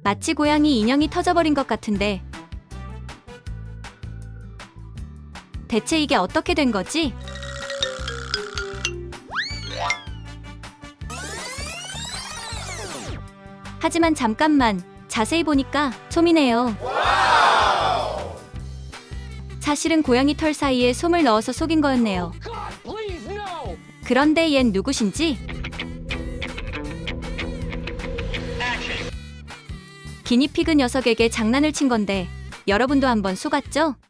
마치 고양이 인형이 터져버린 것 같은데 대체 이게 어떻게 된 거지? 하지만 잠깐만 자세히 보니까 솜이네요. 사실은 고양이 털 사이에 솜을 넣어서 속인 거였네요. 그런데 얜 누구신지? 기니피그 녀석에게 장난을 친 건데 여러분도 한번 속았죠?